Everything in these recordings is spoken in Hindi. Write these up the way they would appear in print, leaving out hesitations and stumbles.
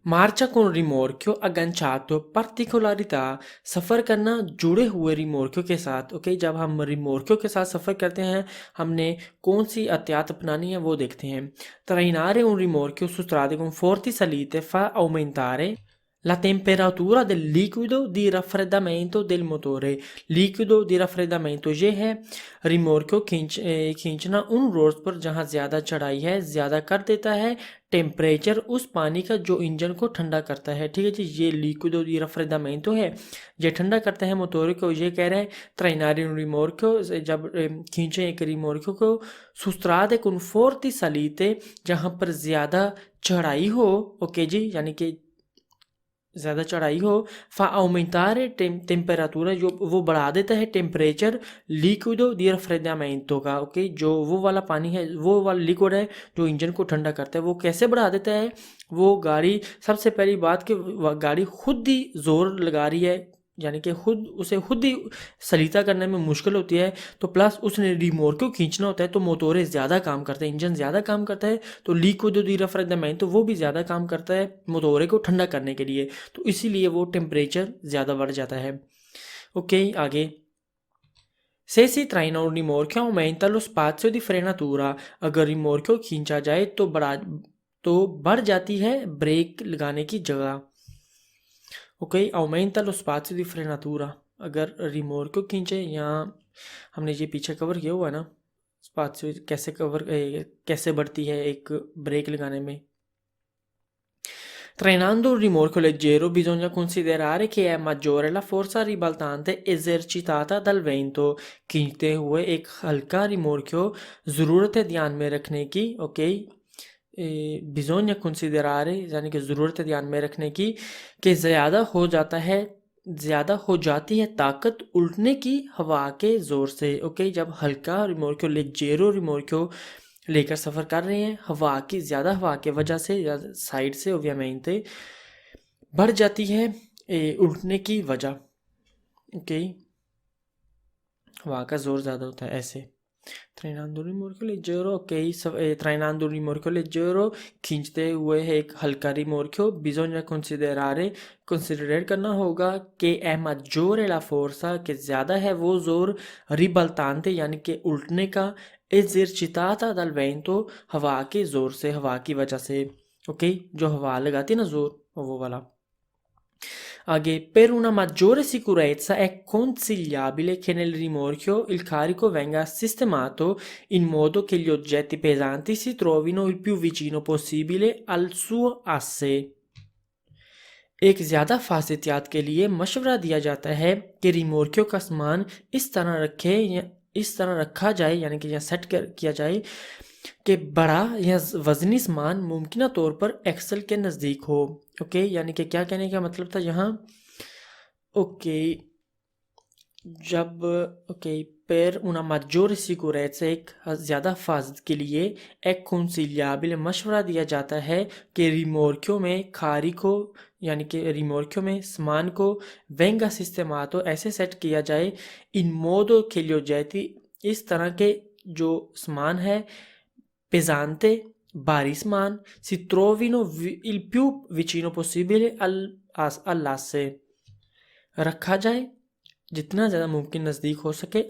Marcia con rimorchio agganciato, particolarità सफ़र करना जुड़े हुए रिमोर्कियो के साथ। ओके, जब हम रिमोर्कियो के साथ सफ़र करते हैं हमने कौन सी एहतियात अपनानी है वो देखते हैं। Trainare un rimorchio su strade con forti salite fa aumentare la temperatura del liquido di raffreddamento del मोटोरे। लिक्विडो di raffreddamento ये है रिमोर्को खींचना उन रोड्स पर जहाँ ज़्यादा चढ़ाई है ज़्यादा कर देता है टेम्परेचर उस पानी का जो इंजन को ठंडा करता है। ठीक है जी, ये लिक्विडो di raffreddamento है, ये ठंडा करता है मोटोरे को। ये कह रहे हैं trainare un rimorchio, जब खींचे एक रिमोर्को को सुस्त्रादे con forti salite, जहाँ पर ज़्यादा चढ़ाई हो। ओके जी, यानी कि ज़्यादा चढ़ाई हो। फा aumentare टेम्परेचर, जो वो बढ़ा देता है टेम्परेचर लिक्विडो दी raffreddamento का। ओके, जो वो वाला पानी है, वो वाला लिक्विड है जो इंजन को ठंडा करता है, वो कैसे बढ़ा देता है। वो गाड़ी, सबसे पहली बात कि गाड़ी खुद ही जोर लगा रही है, यानी कि खुद ही सलीता करने में मुश्किल होती है, तो प्लस उसने रिमोट को खींचना होता है तो मोटोरे ज़्यादा काम करते हैं, इंजन ज़्यादा काम करता है, तो लिक्विडो दी raffreddamento वो भी ज़्यादा काम करता है मोटोरे को ठंडा करने के लिए, तो इसीलिए वो टेम्परेचर ज़्यादा बढ़ जाता है। ओके, आगे। Se si traina un rimorchio aumenta lo spazio di frenatura, अगर रिमोर्क्यो खींचा जाए तो बढ़ जाती है ब्रेक लगाने की जगह। Okay, aumenta lo spazio di frenatura, अगर रिमोर्क्यो खींचे, यहाँ हमने ये पीछे कवर किया हुआ है ना, स्पात्io कैसे बढ़ती है एक ब्रेक लगाने में। Trainando un rimorchio leggero bisogna considerare che è maggiore la forza ribaltante esercitata dal vento। खींचते हुए एक हल्का रिमोर्क्यो ज़रूरत है ध्यान में रखने की। ओके, bisogna considerare यानी कि ज़रूरत है ध्यान में रखने की कि ज़्यादा हो जाती है ताकत उल्टने की हवा के ज़ोर से। ओके, जब हल्का रिमोर्क्यो लेजेरो रिमोर्क्यो लेकर सफ़र कर रहे हैं, ज़्यादा हवा की वजह से या साइड से ओबियमेंटे बढ़ जाती है उल्टने की वजह। ओके, हवा का ज़ोर ज़्यादा होता है ऐसे। trainando un rimorchio leggero, ok, trainando un rimorchio leggero, खींचते हुए है एक हल्का रिमोर्क्यो, bisogna considerare करना होगा कि è maggiore la forza, कि ज़्यादा है वो ज़ोर, ribaltante यानी कि उल्टने का, esercitata dal vento हवा के ज़ोर से, हवा की वजह से। ओके, जो हवा लगाती है ना ज़ोर, वो वाला। आगे, per una maggiore sicurezza è consigliabile che nel rimorchio il carico venga sistemato in modo che gli oggetti pesanti si trovino il più vicino possibile al suo asse। एक ज़्यादा फासितियात के लिए मशवरा दिया जाता है कि रिमोर्कियो का सामान इस तरह रखा जाए, यानी कि या किया जाए कि बड़ा या वज़नी सामान मुमकिन तौर पर एक्सल के नज़दीक हो। ओके, यानी कि क्या कहने का मतलब था यहाँ। ओके, जब okay, per una maggiore sicurezza, एक ज़्यादा हिफाजत के लिए एक consigliabile मशवरा दिया जाता है कि रिमोर्कियो में खारी को, यानी कि रिमोर्कियो में सामान को venga sistemato ऐसे सेट किया जाए in modo che gli oggetti, इस तरह के जो सामान है pesante भारी सामान si trovino il più vicino possibile all'asse, रखा जाए जितना ज़्यादा मुमकिन नज़दीक हो सके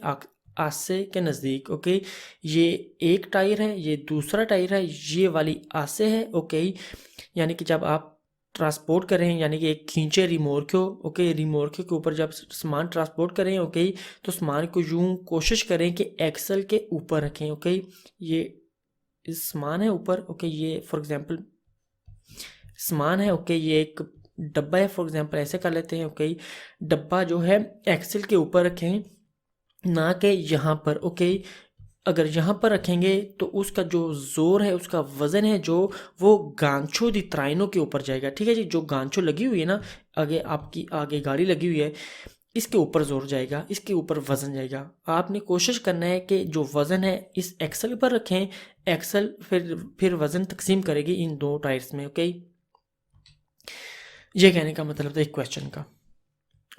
आसे के नज़दीक। ओके, ये एक टायर है, ये दूसरा टायर है, ये वाली आसे है। ओके, यानी कि जब आप ट्रांसपोर्ट कर रहे हैं, यानी कि एक खींचे रिमोर्क्यो, ओके, रिमोर्क्यो के ऊपर जब सामान ट्रांसपोर्ट करें, ओके, तो सामान को यूं कोशिश करें कि एक्सल के ऊपर रखें। ओके, ये सामान है ऊपर। ओके, ये फॉर एग्जांपल सामान है। ओके, ये एक डब्बा है फॉर एग्जांपल, ऐसे कर लेते हैं। ओके, डब्बा जो है एक्सल के ऊपर रखें, ना कि यहाँ पर। ओके, अगर यहाँ पर रखेंगे तो उसका जो जोर है, उसका वजन है जो, वो गांचो दी त्राइनो के ऊपर जाएगा। ठीक है जी, जो गांचो लगी हुई है ना, आपकी आगे गाड़ी लगी हुई है, इसके ऊपर जोर जाएगा, इसके ऊपर वजन जाएगा। आपने कोशिश करना है कि जो वजन है इस एक्सल पर रखें, एक्सल फिर वजन तकसीम करेगी इन दो टायर्स में। ओके, ये कहने का मतलब था एक क्वेश्चन का।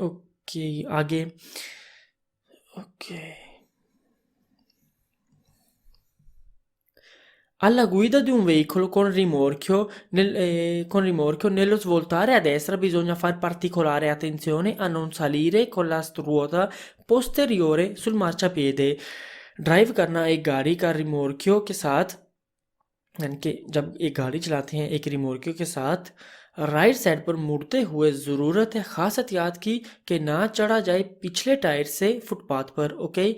ओके, आगे। Okay, Alla guida di un veicolo con rimorchio nello svoltare a destra bisogna fare particolare attenzione a non salire con la ruota posteriore sul marciapiede. Drive करना एक गाड़ी का रिमोर्कियो के साथ, यानी कि जब एक गाड़ी चलाते हैं एक रिमोर्कियो के साथ राइट साइड पर मुड़ते हुए ज़रूरत है ख़ास एहतियात की कि ना चढ़ा जाए पिछले टायर से फुटपाथ पर। ओके,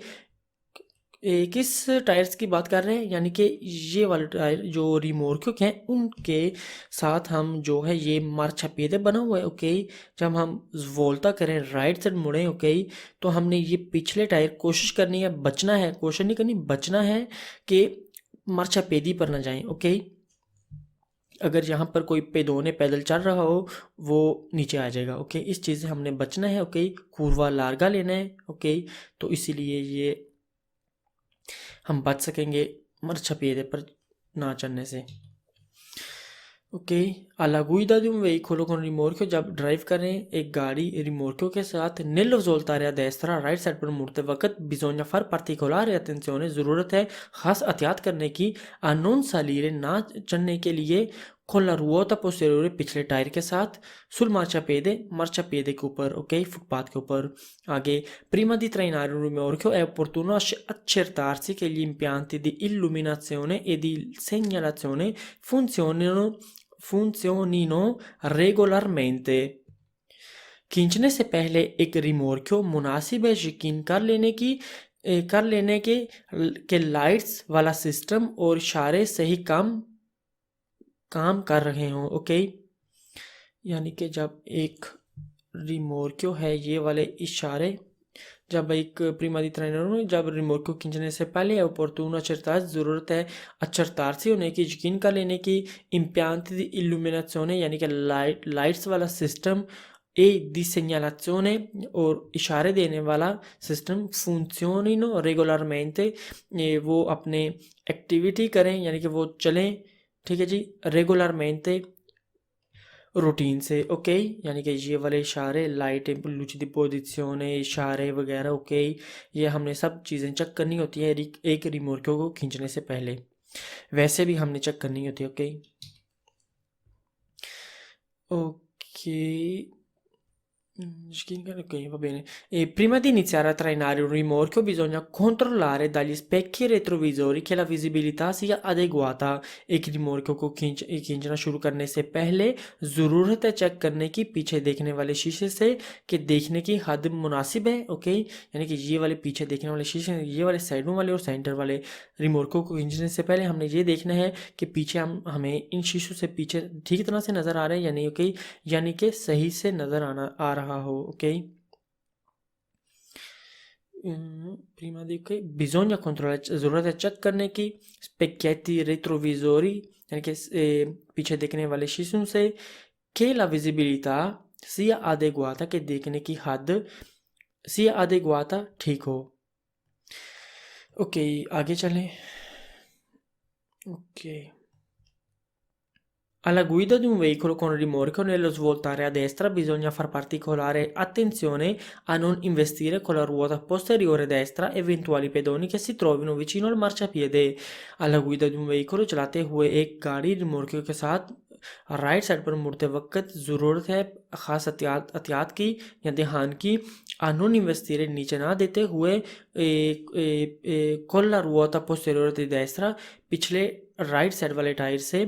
किस टायर्स की बात कर रहे हैं, यानी कि ये वाले टायर जो रिमोर्कियो के हैं उनके साथ हम जो है ये मार्चापेदे बना हुआ है। ओके, जब हम वोल्टा करें राइट साइड मुड़ें, ओके, तो हमने ये पिछले टायर कोशिश करनी है बचना है, कोशिश नहीं करनी बचना है कि मार्चापेदी पर ना जाएं। ओके, अगर यहाँ पर कोई पेदोने पैदल चल रहा हो वो नीचे आ जाएगा। ओके, इस चीज़ से हमने बचना है। ओके, कुर्वा लार्गा लेना है। ओके, तो इसीलिए ये हम बच सकेंगे marciapiede पर ना चढ़ने से। Okay, alla guida di un veicolo con rimorchio जब ड्राइव करें एक गाड़ी रिमोर्कियो के साथ nello voltare a destra right side पर मुड़ते वक्त bisogna far particolare attenzione ज़रूरत है खास एहतियात करने की a non salire ना चढ़ने के लिए con la ruota posteriore पिछले टायर के साथ sul marciapiede के ऊपर। ओके, फुटपाथ के ऊपर। आगे, prima di trainare un rimorchio è opportuno accertarsi che gli impianti di illuminazione e di segnalazione funzionino regolarmente। खींचने से पहले एक रिमोर्कियो मुनासिब है यकीन कर लेने के लाइट्स वाला सिस्टम और इशारे सही काम कर रहे हों। ओके, यानी कि जब एक रिमोर्कियो है ये वाले इशारे, जब एक प्रीमा दी ट्रेनर में जब रिमोट को खींचने से पहले ऑपर्टून अचरताज ज़रूरत है अचरतारसी होने की यकीन कर लेने की इम्पियांti di illuminazione यानी कि लाइट्स वाला सिस्टम e di segnalazione और इशारे देने वाला सिस्टम funzionino regolarmente, वो अपने एक्टिविटी करें यानी कि वो चलें। ठीक है जी, रेगुलरमेंटे रूटीन से। ओके, यानी कि ये वाले इशारे लाइट लुच दी पोजिशने इशारे वगैरह, ओके, ये हमने सब चीज़ें चेक करनी होती है एक रिमोर्कियो को खींचने से पहले, वैसे भी हमने चेक करनी होती है। Okay okay Ok, va bene. E prima di iniziare a trainare un rimorchio bisogna controllare dagli specchi retrovisori che la visibilità sia adeguata। एक रिमोर्कियो को खींचना शुरू करने से पहले ज़रूरत है चेक करने की पीछे देखने वाले शीशे से कि देखने की हद मुनासिब है। ओके, यानी कि ये वाले पीछे देखने वाले शीशे, ये वाले साइडों वाले और सेंटर वाले रिमोर्कियो को खींचने से पहले हमने ये देखना है कि पीछे हमें इन शीशों से पीछे ठीक तरह से नज़र आ रहे हैं यानी। ओके, यानी कि सही से नज़र आ रहा हो। Okay, prima di che bisogna controllare ज़रूरत है चेक करने की specchietti retrovisori यानी कि पीछे देखने वाले शीशों से che la visibilità sia adeguata, कि देखने की हद sia adeguata ठीक हो। ओके, आगे चलें। Okay, Alla guida di un veicolo con rimorchio nello svoltare a destra bisogna far particolare attenzione a non investire con la ruota posteriore destra eventuali pedoni che si trovino vicino al marciapiede। alla guida di un veicolo चलाते हुए एक गाड़ी रिमोर्कियो के साथ राइट साइड पर मुड़ते वक्त ज़रूरत है ख़ास एहतियात की या ध्यान की a non investire नीचे ना देते हुए con la ruota posteriore di destra पिछले राइट साइड वाले टायर से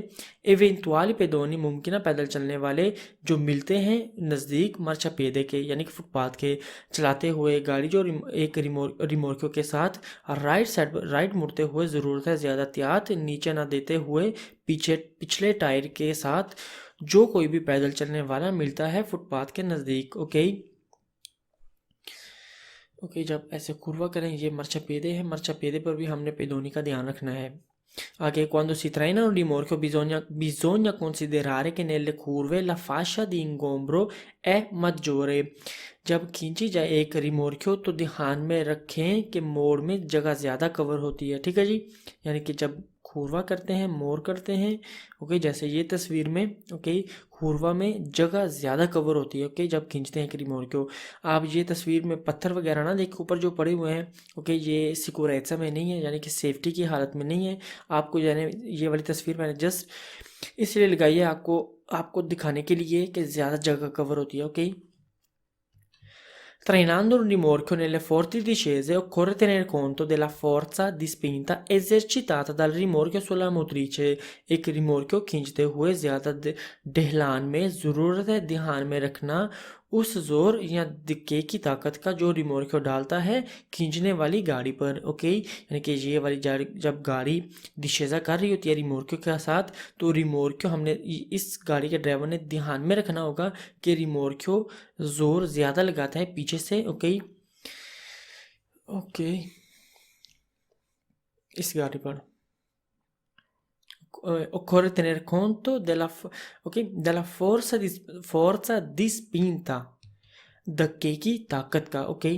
एवेंटुअली पेदोनी मुमकिन पैदल चलने वाले जो मिलते हैं नज़दीक मार्चापेदे के यानी कि फुटपाथ के। चलाते हुए गाड़ी जो एक रिमोर्कियो के साथ राइट मुड़ते हुए ज़रूरत है ज़्यादा एहतियात नीचे ना देते हुए पिछले टायर के साथ जो कोई भी पैदल चलने वाला मिलता है फुटपाथ के नज़दीक। ओके ओके, जब ऐसे कुर्वा करें ये marciapiede है, marciapiede पर भी हमने पेदोनी का ध्यान रखना है। आगे, quando si traina un rimorchio bisogna considerare che nelle curve la fascia di ingombro è maggiore। जब खींची जाए एक रिमोर्कियो तो ध्यान में रखें कि मोड़ में जगह ज़्यादा कवर होती है। ठीक है जी, यानी कि जब हुरवा करते हैं, मोर करते हैं। ओके, जैसे ये तस्वीर में ओके हुरवा में जगह ज़्यादा कवर होती है ओके जब खींचते हैं एक रिमोट को। आप ये तस्वीर में पत्थर वगैरह ना देखो ऊपर जो पड़े हुए हैं ओके, ये सिक्योरेट्सा में नहीं है, यानी कि सेफ्टी की हालत में नहीं है। आपको यानी ये वाली तस्वीर मैंने जस्ट इसलिए लगाई है आपको आपको दिखाने के लिए कि ज़्यादा जगह कवर होती है okay. Trainando un rimorchio nelle forti discese occorre tener conto della forza di spinta esercitata dal rimorchio sulla motrice। एक रिमोर्क्यो खींचते हुए ज़्यादा ढलान में ज़रूरत है ध्यान में रखना उस जोर या धक्के की ताकत का जो रिमोर्क्यो डालता है खींचने वाली गाड़ी पर ओके। यानी कि ये वाली जब गाड़ी डिशेजा कर रही होती है रिमोर्क्यो के साथ, तो रिमोर्क्यो हमने इस गाड़ी के ड्राइवर ने ध्यान में रखना होगा कि रिमोर्क्यो जोर ज़्यादा लगाता है पीछे से ओके ओके इस गाड़ी पर। Occorre tener conto della forza di spinta, धक्के की ताकत का ओके।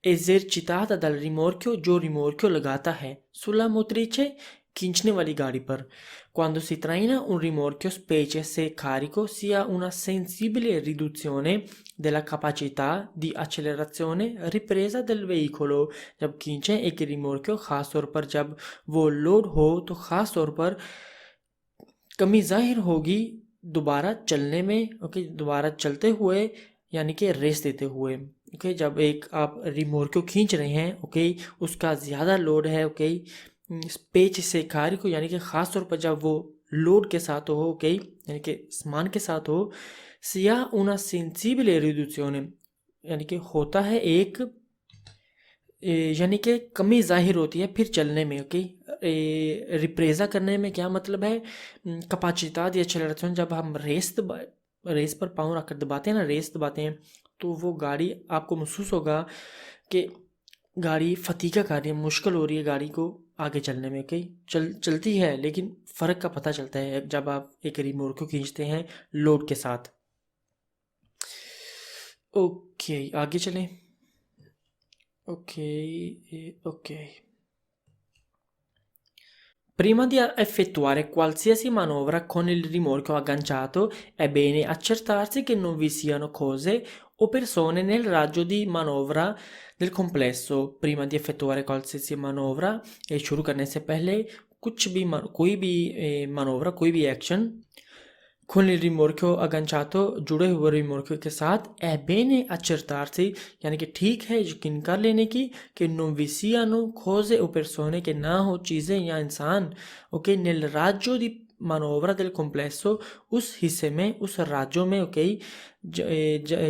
esercitata dal rimorchio जो रिमोर्क्यो लगाता है, sulla motrice खींचने वाली गाड़ी पर। Quando si traina un rimorchio specie se carico si ha una sensibile riduzione della capacità di accelerazione ripresa del veicolo। जब खींचें एक रिमोर्क्यो खास तौर पर जब वो लोड हो तो खास तौर पर कमी जाहिर होगी दोबारा चलने में ओके, दोबारा चलते हुए यानी कि रेस देते हुए ओके। जब एक आप रिमोर्क्यो खींच रहे हैं ओके, उसका ज़्यादा लोड है ओके पेच से कार्य को, यानी कि ख़ास तौर पर जब वो लोड के साथ हो ओके, यानी कि सामान के साथ हो। सिया una sensibile riduzione यानी कि होता है एक यानी कि कमी जाहिर होती है फिर चलने में ओके। रिप्रेजा करने में क्या मतलब है, कपाचिता दी एक्सेलरेशन जब हम रेस पर पाँव रखकर दबाते हैं ना, रेस दबाते हैं तो वो गाड़ी आपको महसूस होगा कि गाड़ी फतीका कर रही है, मुश्किल हो रही है गाड़ी को आगे चलने में ओके। चलती है लेकिन फ़र्क का पता चलता है जब आप एक रिमोट को खींचते हैं लोड के साथ। ओके आगे चलें ok. Prima di effettuare qualsiasi manovra con il rimorchio agganciato è bene accertarsi che non vi siano cose o persone nel raggio di manovra del complesso। prima di effettuare qualsiasi manovra शुरू करने से पहले कोई भी मानोवरा कोई भी action con il rimorchio agganciato जुड़े हुए रिमोर्क्यो के साथ è bene accertarsi यानी कि ठीक है यकीन कर लेने की कि non vi siano cose o persone के ना हो चीज़ें या इंसान okay nel raggio di manovra del complesso उस हिस्से में उस राज्यों में ओके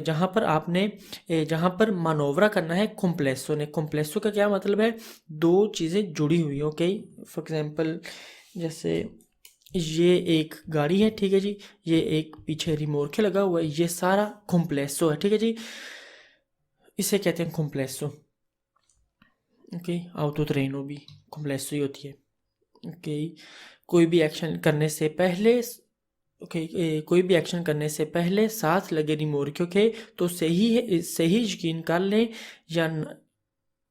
जहाँ पर आपने जहाँ पर मानोवरा करना है कॉम्प्लेसो ने। कॉम्प्लेसो का क्या मतलब है, दो चीज़ें जुड़ी हुई ओके। फॉर एग्जांपल जैसे ये एक गाड़ी है ठीक है जी, ये एक पीछे रिमोर्के लगा हुआ है, ये सारा कॉम्प्लेसो है ठीक है जी, इसे कहते हैं कॉम्प्लेसो ओके। ऑटो ट्रेनो भी कॉम्प्लेसो ही होती है ओके। कोई भी एक्शन करने से पहले कोई भी एक्शन करने से पहले साथ लगे रिमोर्क्यो के तो सही यकीन कर लें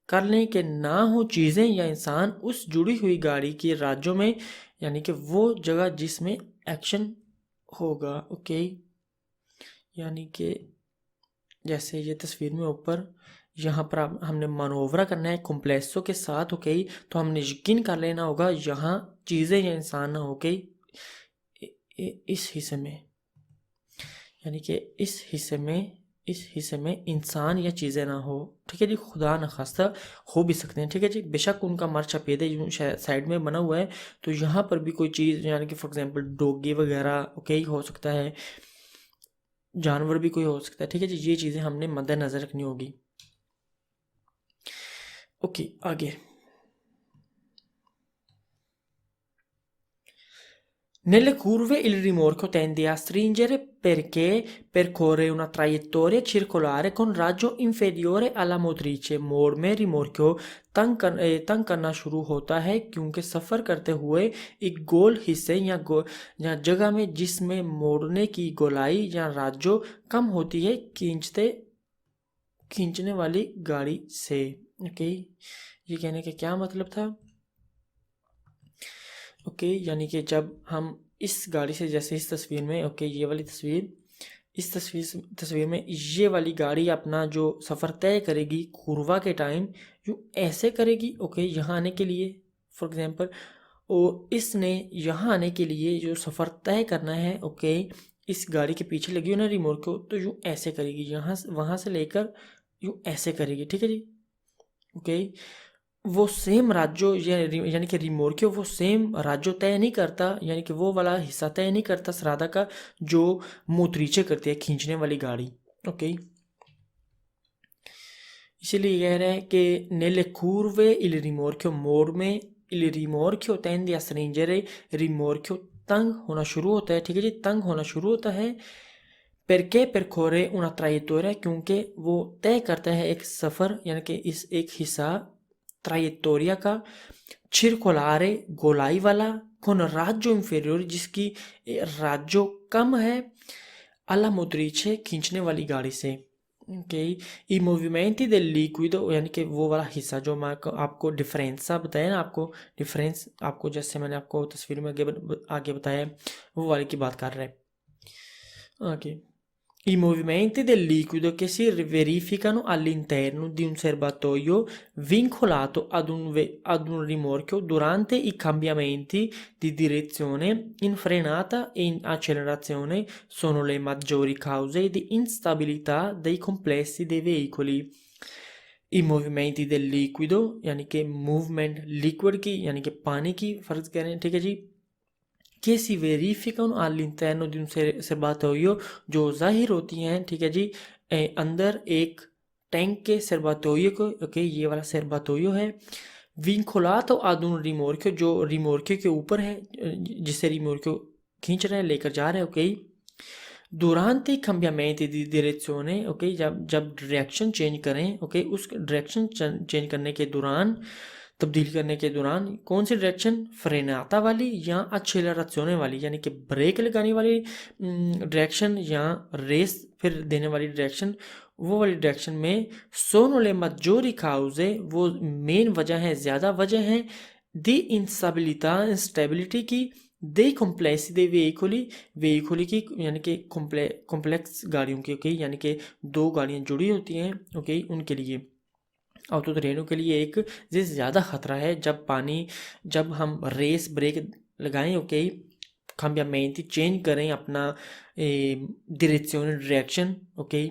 कर लें कि ना हो चीज़ें या इंसान उस जुड़ी हुई गाड़ी के राज्यों में, यानी कि वो जगह जिसमें एक्शन होगा ओके। यानी कि जैसे ये तस्वीर में ऊपर यहाँ पर हमने मानोवरा करना है कॉम्प्लेक्सो के साथ ओके, तो हमने यकीन कर लेना होगा यहाँ चीज़ें या इंसान ना ओके इस हिस्से में, यानी कि इस हिस्से में इंसान या चीज़ें ना हो ठीक है जी, खुदा न खास्ता हो भी सकते हैं ठीक है जी। बेशक उनका मर छपेद यूँ साइड में बना हुआ है तो यहाँ पर भी कोई चीज़ यानी कि फॉर एग्जांपल डॉगी वगैरह ओके हो सकता है, जानवर भी कोई हो सकता है ठीक है जी। ये चीज़ें हमने मद्देनज़र रखनी होगी ओके। आगे nelle curve il rimorchio tende a stringere perché percorre una traiettoria circolare con raggio inferiore alla motrice। मोड़ में रिमोर्क्यो तंग करना शुरू होता है क्योंकि सफ़र करते हुए एक गोल हिस्से या जगह में जिसमें मोड़ने की गोलाई या राजो कम होती है खींचने वाली गाड़ी से ओके। ये कहने का क्या मतलब था ओके, यानी कि जब हम इस गाड़ी से, जैसे इस तस्वीर में, ओके ये वाली तस्वीर, इस तस्वीर में ये वाली गाड़ी अपना जो सफ़र तय करेगी कुरवा के टाइम, यूँ ऐसे करेगी, ओके यहाँ आने के लिए फॉर एग्जांपल, और इसने यहाँ आने के लिए जो सफ़र तय करना है, ओके इस गाड़ी के पीछे लगी हो ना रिमोट को, तो यूँ ऐसे करेगी, यहाँ वहाँ से लेकर यूँ ऐसे करेगी, ठीक है जी। ओके, वो सेम राज्यों यानी कि रिमोर्क्यो वो सेम राज्यों तय नहीं करता, यानी कि वो वाला हिस्सा तय नहीं करता सरादा का जो मोटरीचे करती है खींचने वाली गाड़ी। ओके, इसीलिए कह रहे हैं कि nelle curve il rimorchio morme, il rimorchio tende a stringere, rimorchio तंग होना शुरू होता है, ठीक है जी, तंग होना शुरू होता है। perché percorre una traiettoria, क्योंकि वो तय करता है एक सफ़र, यानी कि इस एक हिस्सा ट्राइटोरिया का, circolare गोलाई वाला, con raggio inferiore जिसकी राज्यो कम है, alla motrice खींचने वाली गाड़ी से। Okay, i movimenti del liquido, यानी कि वो वाला हिस्सा जो मैं आपको डिफरेंस सा बताया ना, आपको डिफरेंस, आपको जैसे मैंने आपको तस्वीर में आगे बताया, वो वाले की बात कर रहे हैं। Okay, i movimenti del liquido che si verificano all'interno di un serbatoio vincolato ad un rimorchio durante i cambiamenti di direzione in frenata e in accelerazione sono le maggiori cause di instabilità dei complessi dei veicoli. I movimenti del liquido, यानी कि movement liquid की, यानी कि पानी की फर्ज कह रहे हैं, ठीक है जी, che si verificano all'interno di un serbatoio, जो जाहिर होती हैं, ठीक है जी, अंदर एक टैंक के सेर्बातोयो को, ओके ये वाला सेर्बातोयो है, विंकोलातो ad un rimorchio, जो रिमोर्कियो के ऊपर है, जिससे रिमोर्कियो खींच रहे हैं, लेकर जा रहे हैं, okay. durante i cambiamenti di direzione, okay जब डायरेक्शन चेंज करें, ओके उस डायरेक्शन चेंज करने के दौरान, तब्दील करने के दौरान, कौन सी डायरेक्शन, फ्रेनाता वाली या एक्सेलरेशने वाली, यानी कि ब्रेक लगाने वाली डायरेक्शन या रेस फिर देने वाली डायरेक्शन, वो वाली डायरेक्शन में सोनो ले maggiori cause, वो मेन वजह है, ज़्यादा वजह है, दी इंस्टेबिलिटा, इंस्टेबिलिटी की, दे कॉम्प्लेक्स दे वेहिकुली की, यानी कि कॉम्प्लेक्स गाड़ियों की, ओके यानी कि दो गाड़ियाँ जुड़ी होती हैं, ओके उनके लिए, ऑटो ट्रेनों के लिए एक ज़्यादा ख़तरा है जब हम रेस ब्रेक लगाएं, ओके cambiamenti चेंज करें अपना डायरेक्शन, ओके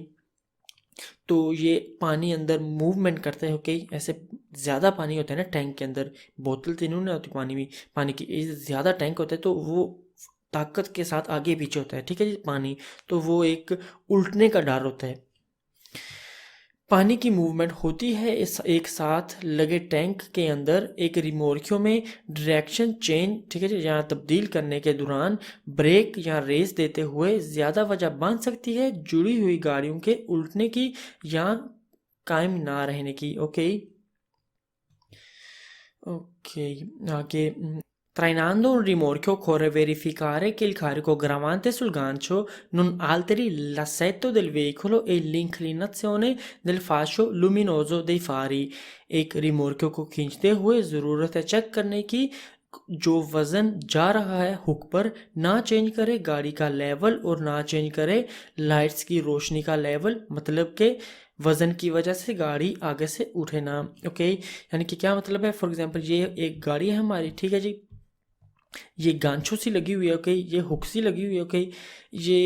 तो ये पानी अंदर मूवमेंट करते हैं, ओके ऐसे ज़्यादा पानी होता है ना टैंक के अंदर, बोतल तो नहीं होती पानी की ज़्यादा टैंक होता है, तो वो ताकत के साथ आगे पीछे होता है, ठीक है जी पानी, तो वो एक उल्टने का डर होता है। पानी की मूवमेंट होती है इस एक साथ लगे टैंक के अंदर एक रिमोर्कियो में डायरेक्शन चेंज, ठीक है जी, यहाँ तब्दील करने के दौरान ब्रेक या रेस देते हुए ज़्यादा वजह बन सकती है जुड़ी हुई गाड़ियों के उल्टने की या कायम ना रहने की। ओके आगे, trainando un rimorchio occorre verificare che il carico gravante sul gancio non alteri l'assetto del veicolo e l'inclinazione del fascio luminoso dei fari। एक रिमोर्कियो को खींचते हुए ज़रूरत है चेक करने की जो वज़न जा रहा है हुक पर ना चेंज करे गाड़ी का लेवल और ना चेंज करे लाइट्स की रोशनी का लेवल, मतलब के वज़न की वजह से गाड़ी आगे से उठे ना। ओके यानी कि क्या मतलब है, फॉर एग्जांपल ये एक गाड़ी है हमारी, ठीक है जी, ये गांचो सी लगी हुई है, ओके ये हुक सी लगी हुई है, ओके ये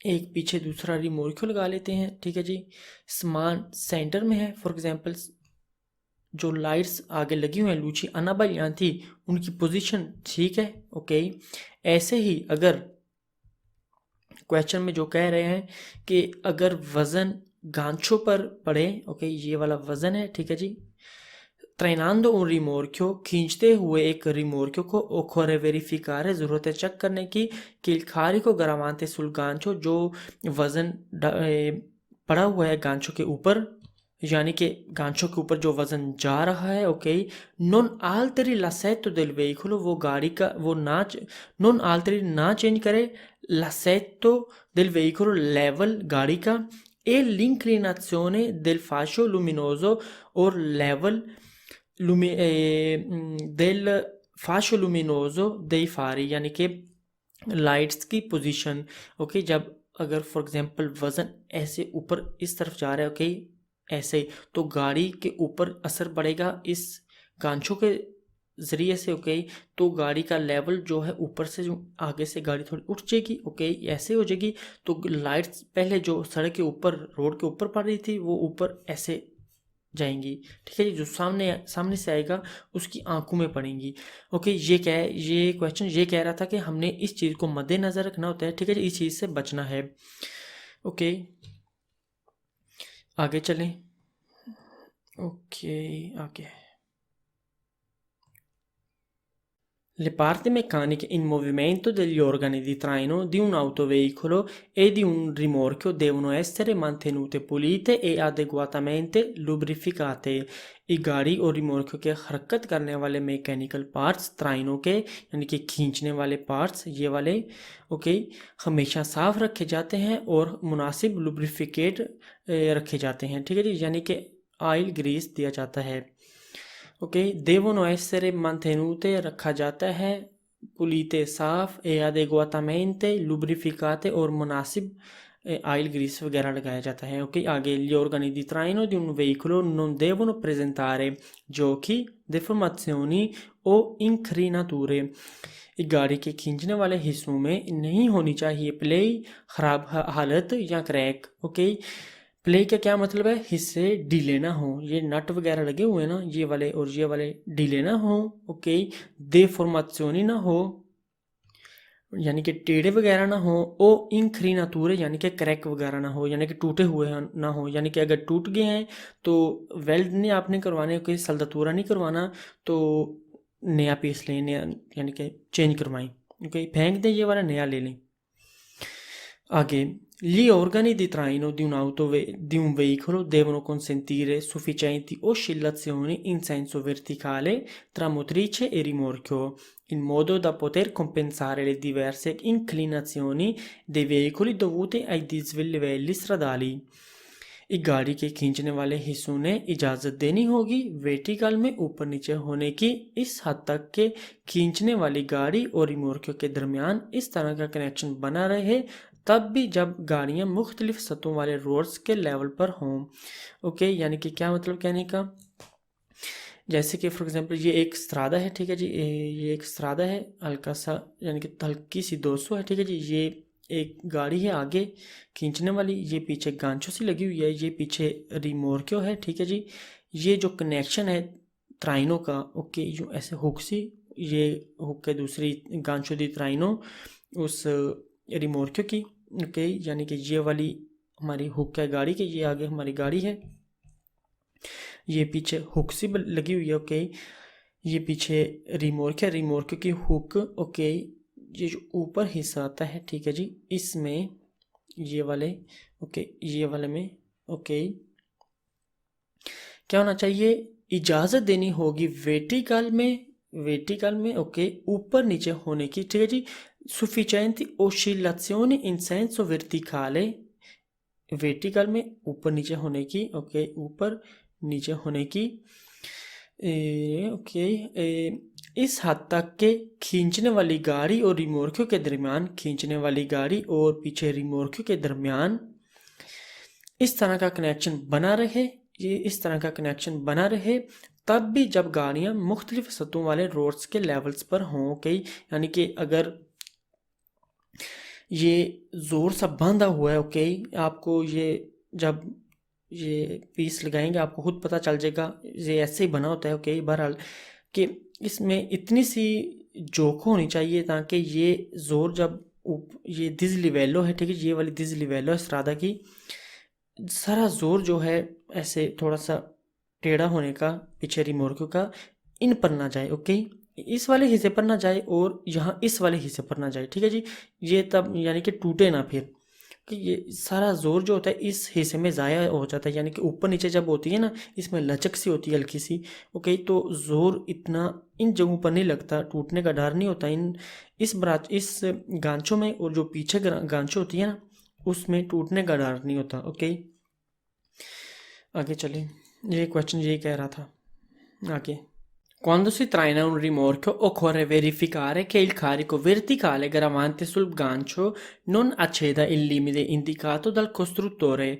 एक पीछे दूसरा रिमोर्कियो लगा लेते हैं, ठीक है जी, समान सेंटर में है, फॉर एग्जांपल जो लाइट्स आगे लगी हुई हैं लूची अनाबल यहाँ थी उनकी पोजीशन ठीक है, ओके ऐसे ही अगर क्वेश्चन में जो कह रहे हैं कि अगर वज़न गांचों पर पड़े, ओके ये वाला वज़न है, ठीक है जी, trainando un rimorchio खींचते हुए एक रिमोर्कियो को occorre verificare ज़रूरत है चेक करने की कि il carico gravante sul gancio जो वज़न पड़ा हुआ है गांचों के ऊपर, यानी कि गांचों के ऊपर जो वज़न जा रहा है, okay non alteri l'assetto del veicolo, वो गाड़ी का वो non alteri ना चेंज करे l'assetto del veicolo लेवल गाड़ी का e l'inclinazione del fascio luminoso और level del fascio luminoso dei fari, यानी कि लाइट्स की पोजीशन। ओके, जब अगर फॉर एग्जांपल वज़न ऐसे ऊपर इस तरफ जा रहा है, ओके, ऐसे, तो गाड़ी के ऊपर असर पड़ेगा इस गांचों के ज़रिए से। ओके, तो गाड़ी का लेवल जो है ऊपर से, जो आगे से गाड़ी थोड़ी उठ जाएगी। ओके, ऐसे हो जाएगी, तो लाइट्स पहले जो सड़क के ऊपर, रोड के ऊपर पड़ रही थी, वो ऊपर ऐसे जाएंगी। ठीक है जी, जो सामने सामने से आएगा उसकी आंखों में पड़ेंगी। ओके, ये क्या है, ये क्वेश्चन ये कह रहा था कि हमने इस चीज़ को मद्देनज़र रखना होता है। ठीक है जी, इस चीज़ से बचना है। ओके, आगे चलें। ओके, आगे। Le parti meccaniche in movimento degli organi di traino di un autoveicolo e di un rimorchio devono essere mantenute pulite e adeguatamente lubrificate. एक गाड़ी और रिमोर्क के हरकत करने वाले मैकेनिकल पार्ट्स, त्राइनों के यानी कि खींचने वाले पार्ट्स, ये वाले, ओके, हमेशा साफ रखे जाते हैं और मुनासिब लुब्रिफिकेट रखे जाते हैं। ठीक है जी, यानी कि ऑयल ग्रीस दिया जाता है। ओके, devono essere mantenute, रखा जाता है, pulite, साफ, e adeguatamente lubrificate, और मुनासिब ऑयल ग्रीस वगैरह लगाया जाता है। ओके, आगे, gli organi di traino di un veicolo non devono presentare giochi, deformazioni o incrinature। एक गाड़ी के खींचने वाले हिस्सों में नहीं होनी चाहिए प्ले, खराब हालत या क्रैक। ओके, प्ले का क्या मतलब है, हिस्से ढीले ना हो, ये नट वगैरह लगे हुए हैं ना, ये वाले और ये वाले ढीले ना हो। ओके, देफॉर्मेशनी ना हो, यानी कि टेढ़े वगैरह ना हो। ओ इंक्रीनातूरे, यानी कि क्रैक वगैरह ना हो, यानी कि टूटे हुए ना हो, यानी कि अगर टूट गए हैं तो वेल्ड नहीं आपने करवाने, कोई सल्दातूरा नहीं करवाना, तो नया पीस लें, नया यानी कि चेंज करवाएं। ओके, फेंक दें ये वाला, नया ले लें। आगे, gli organi di traino di di un veicolo devono consentire sufficienti oscillazioni in senso verticale tra motrice e rimorchio, in modo da poter compensare le diverse inclinazioni dei veicoli dovute ai dislivelli stradali। एक गाड़ी के खींचने वाले हिस्सों ने इजाज़त देनी होगी वर्टिकल में ऊपर नीचे होने की, इस हद तक के खींचने वाली गाड़ी और रिमोर्कियों के दरमियान इस तरह का कनेक्शन बना रहे, तब भी जब गाड़ियाँ मुख्तलिफ सतहों वाले रोड्स के लेवल पर हों। ओके, यानी कि क्या मतलब कहने का, जैसे कि फॉर एग्जांपल ये एक स्त्रादा है। ठीक है जी, ये एक स्त्रादा है, हल्का सा यानी कि हल्की सी 200 है। ठीक है जी, ये एक गाड़ी है आगे खींचने वाली, ये पीछे गांचो सी लगी हुई है, ये पीछे रिमोर्क्यो है। ठीक है जी, ये जो कनेक्शन है त्राइनो का, ओके, जो ऐसे हुक सी, ये हुक है दूसरी गांचो दी त्राइनो उस रिमोर्क्यो की। ओके, यानी कि ये वाली हमारी हुक है गाड़ी की, ये आगे हमारी गाड़ी है, ये पीछे हुक सी लगी हुई है। ओके, ये पीछे रिमोर्क है, रिमोर्क की हुक। ओके, ये जो ऊपर हिस्सा आता है, ठीक है जी, इसमें ये वाले, ओके, ये वाले में, ओके, क्या होना चाहिए, इजाज़त देनी होगी वर्टिकल में, ओके, ऊपर नीचे होने की। ठीक है जी, sufficienti oscillazioni in senso verticale, vertical में ऊपर नीचे होने की। ओके, ऊपर नीचे होने की। ओके, इस हद तक के खींचने वाली गाड़ी और रिमोर्क्यों के दरमियान, खींचने वाली गाड़ी और पीछे रिमोर्क्यों के दरमियान इस तरह का कनेक्शन बना रहे, ये इस तरह का कनेक्शन बना रहे, तब भी जब गाड़ियाँ मुख्तलिफ सतहों वाले रोड्स के लेवल्स पर हों। ओके, यानी कि अगर ये ज़ोर सा बांधा हुआ है, ओके, आपको ये जब ये पीस लगाएंगे आपको खुद पता चल जाएगा, ये ऐसे ही बना होता है। ओके, बहरहाल कि इसमें इतनी सी जोक होनी चाहिए ताकि ये ज़ोर जब ये दिज लिवेलो है, ठीक है, ये वाली दिज लिवेलो है स्ट्रादा की, सारा ज़ोर जो है ऐसे थोड़ा सा टेढ़ा होने का पीछे रिमोर्को का, इन पर ना जाए। ओके, इस वाले हिस्से पर ना जाए और यहाँ इस वाले हिस्से पर ना जाए। ठीक है जी, ये तब यानी कि टूटे ना फिर, कि ये सारा जोर जो होता है इस हिस्से में ज़ाया हो जाता है, यानी कि ऊपर नीचे जब होती है ना, इसमें लचक सी होती है हल्की सी। ओके, तो ज़ोर इतना इन जगहों पर नहीं लगता, टूटने का डर नहीं होता इन इस गांचों में, और जो पीछे गांचों होती है ना उसमें टूटने का डर नहीं होता। ओके, आगे चलें, ये क्वेश्चन यही कह रहा था। आगे, Quando si traina un rimorchio occorre verificare che il carico verticale gravante sul gancio non acceda il limite indicato dal costruttore.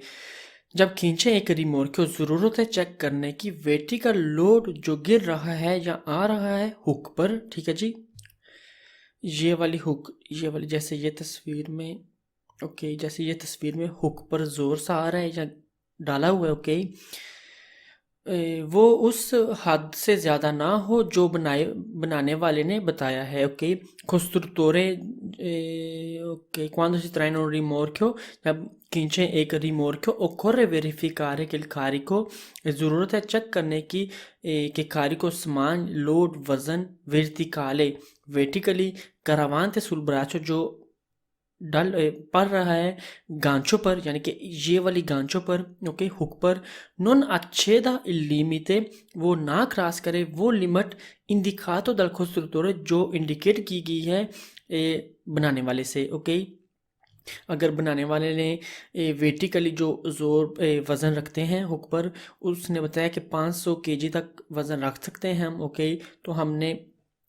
जब खींचे एक रिमोर्क्यो ज़रूरत है चेक करने की वर्टिकल लोड जो गिर रहा है या आ रहा है हुक पर। ठीक है जी, ये वाली हुक, ये वाली जैसे ये तस्वीर में, ओके, जैसे ये तस्वीर में हुक पर ज़ोर सा आ रहा है या डाला हुआ है, ओके, वो उस हद से ज़्यादा ना हो जो बनाने वाले ने बताया है, ok? Costruttore, ok, quando si traina un rimorchio, जब खींचे एक रिमोर्क्यो occorre verificare che il carico, ज़रूरत है चेक करने की कि carico समान लोड वज़न वर्टिकली gravante sul braccio जो पड़ रहा है गांचों पर, यानी कि ये वाली गांचों पर, ओके, हुक पर, नॉन अच्छेदा लिमिटे, वो ना क्रॉस करे वो लिमिट इंडिकातो दल costruttore जो इंडिकेट की गई है बनाने वाले से, ओके। अगर बनाने वाले ने वर्टिकली जो जोर वज़न रखते हैं हुक पर, उसने बताया कि 500 केजी तक वज़न रख सकते हैं हम, ओके, तो हमने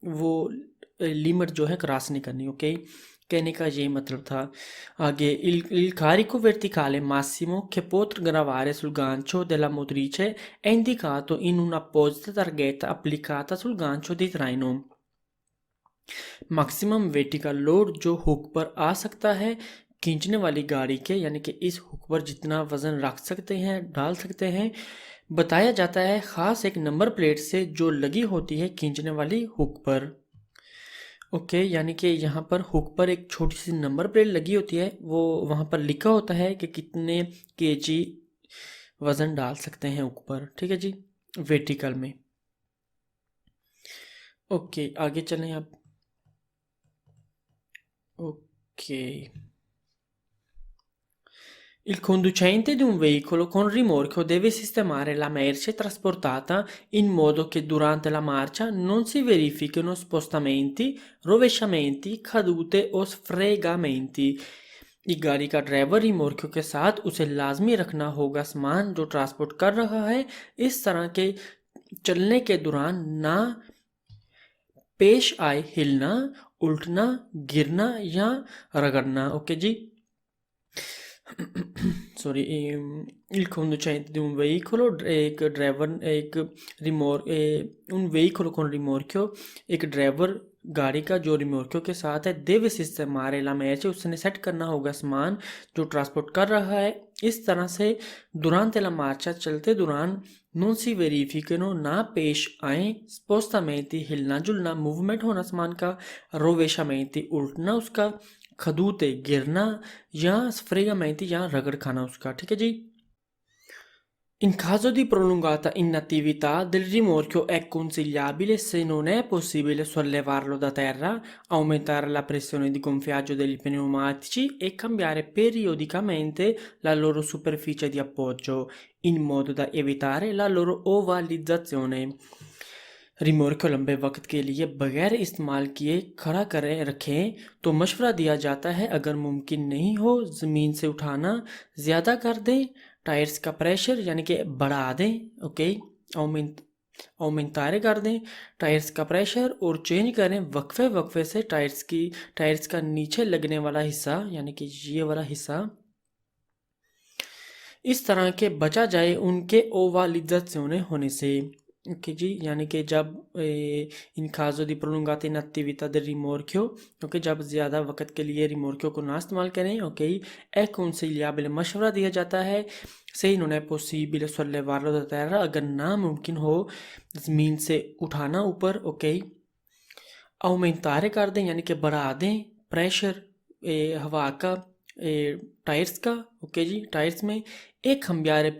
वो लिमिट जो है क्रॉस नहीं करनी, ओके। कहने का यही मतलब था। आगे, il carico verticale massimo che potrà gravare sul gancio della motrice è indicato in un'apposita targhetta applicata sul gancio di traino। Maximum vertical load जो हुक पर आ सकता है खींचने वाली गाड़ी के, यानी कि इस हुक पर जितना वज़न रख सकते हैं, डाल सकते हैं, बताया जाता है ख़ास एक नंबर प्लेट से जो लगी होती है खींचने वाली हुक पर, ओके। यानी कि यहाँ पर हुक पर एक छोटी सी नंबर प्लेट लगी होती है, वो वहाँ पर लिखा होता है कि कितने केजी वज़न डाल सकते हैं हुक पर, ठीक है जी, वर्टिकल में, ओके। आगे चलें आप, ok. Il conducente di un veicolo con rimorchio deve sistemare la merce trasportata in modo che durante la marcia non si verifichino spostamenti, rovesciamenti, cadute o sfregamenti। एक गाड़ी का ड्राइवर रिमोर्क्यो के साथ उसे लाजमी रखना होगा सामान जो ट्रांसपोर्ट कर रहा है इस तरह के चलने के दौरान ना पेश आए हिलना, उल्टना, गिरना या रगड़ना, ओके जी। Sorry, il conducente di un veicolo, एक ड्राइवर, एक un veicolo con rimorchio, एक ड्राइवर गाड़ी का जो रिमोर्क्यो के साथ है, deve sistemare la merce, उसने सेट करना होगा सामान जो ट्रांसपोर्ट कर रहा है इस तरह से durante la marcia, चलते दौरान, non si verificano, ना पेश आए, spostamenti, हिलना जुलना, मूवमेंट होना सामान का, rovesciamenti, उल्टना उसका, खदूते, गिरना, या sfregamenti, या रगड़ खाना उसका, ठीक है जी। In caso di prolungata inattività del rimorchio è consigliabile, se non è possibile, sollevarlo da terra, aumentare la pressione di gonfiaggio degli pneumatici e cambiare periodicamente la loro superficie di appoggio, in modo da evitare la loro ovalizzazione। रिमोर्क्यो लंबे वक्त के लिए बगैर इस्तेमाल किए खड़ा करें रखें तो मशवरा दिया जाता है अगर मुमकिन नहीं हो ज़मीन से उठाना, ज़्यादा कर दें टायर्स का प्रेशर, यानी कि बढ़ा दें, ओके, aumentare कर दें टायर्स का प्रेशर और चेंज करें वक्फे वक्फे से टायर्स का नीचे लगने वाला हिस्सा, यानी कि ये वाला हिस्सा, इस तरह के बचा जाए उनके ओवालिज़ाzione होने से, ओके जी। यानी कि जब इन caso di prolungata inattività del rimorchio, okay, जब ज़्यादा वक्त के लिए रिमोर्क्यो को ना इस्तेमाल करें, ओके, è consigliabile, मशवरा दिया जाता है, se non è possibile sollevarlo da terra, अगर ना मुमकिन हो ज़मीन से उठाना ऊपर, ओके, aumentare कर दें, यानी कि बढ़ा दें प्रेशर हवा का टायर्स का, ओके जी, टायर्स में, एक cambiare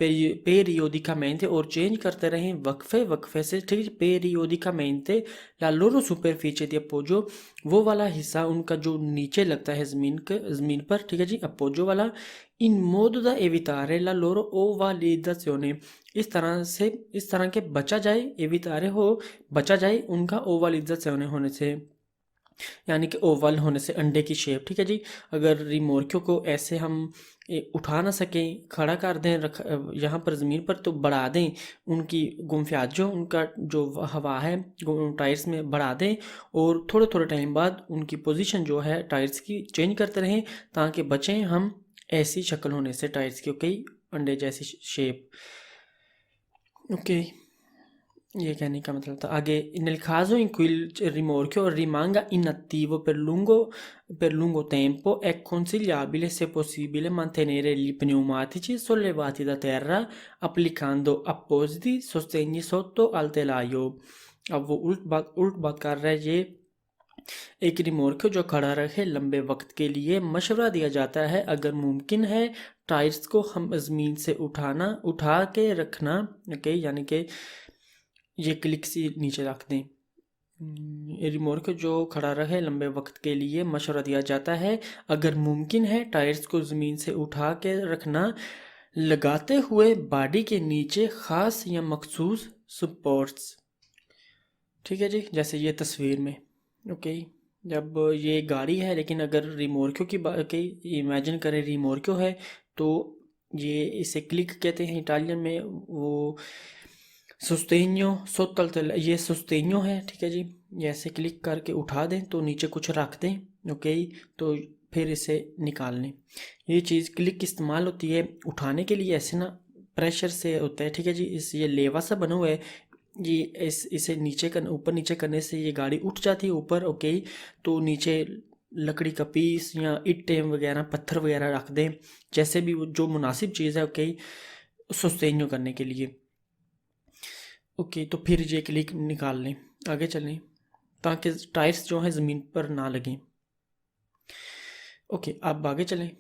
periodicamente और चेंज करते रहें वक्फे वक्फे से, ठीक है, periodicamente la loro superficie di appoggio, वो वाला हिस्सा उनका जो नीचे लगता है ज़मीन पर, ठीक है जी, appoggio वाला, in modo da evitare la loro ovalizzazione, इस तरह के बचा जाए, evitare हो बचा जाए उनका ovalizzazione होने से, यानी कि ओवल होने से अंडे की शेप, ठीक है जी। अगर रिमोर्क्यो को ऐसे हम उठा ना सकें, खड़ा कर दें यहाँ पर ज़मीन पर, तो बढ़ा दें उनकी गुमफ्याजो, उनका जो हवा है टायर्स में बढ़ा दें, और थोड़े थोड़े टाइम बाद उनकी पोजीशन जो है टायर्स की चेंज करते रहें, ताकि बचें हम ऐसी शक्ल होने से टायर्स की, ओके, अंडे जैसी शेप। ओके, ये कहने का मतलब था। आगे, nel caso in cui il rimorchio rimanga inattivo per lungo tempo, è consigliabile, se possibile, mantenere i pneumatici sollevati da terra applicando appositi sostegni sotto al telaio। अब वो उल्ट बात कर रहा है। ये एक रिमोर्क्यो जो खड़ा रहे लंबे वक्त के लिए, मशवरा दिया जाता है अगर मुमकिन है टायर्स को हम ज़मीन से उठा के रखना, ओके, यानी कि ये क्लिक से नीचे रख दें। रिमोट जो खड़ा रहे लंबे वक्त के लिए, मशवरा दिया जाता है अगर मुमकिन है टायर्स को ज़मीन से उठा के रखना, लगाते हुए बॉडी के नीचे ख़ास या मखसूस सपोर्ट्स। ठीक है जी, जैसे ये तस्वीर में, ओके। जब ये गाड़ी है, लेकिन अगर रिमोर्क्यो की बात की इमेजिन करें, रिमोर्क्यो है तो ये इसे क्लिक कहते हैं इटालियन में। वो सुस्तेन्यो सोतल तल, ये सुस्तेन्यो है, ठीक है जी। ये ऐसे क्लिक करके उठा दें तो नीचे कुछ रख दें, ओके, तो फिर इसे निकाल लें। ये चीज़ क्लिक की इस्तेमाल होती है उठाने के लिए, ऐसे ना प्रेशर से होता है, ठीक है जी। इस ये लेवा सा बना हुआ है, ये इसे नीचे ऊपर नीचे करने से ये गाड़ी उठ जाती है ऊपर, ओके। तो नीचे लकड़ी का पीस या ईंटें वगैरह, पत्थर वगैरह रख दें, जैसे भी जो मुनासिब चीज़ है, ओके, सस्टेन्यो करने के लिए। ओके, तो फिर ये क्लिक निकाल लें, आगे चलें, ताकि टायर्स जो हैं ज़मीन पर ना लगें। ओके, अब आगे चलें।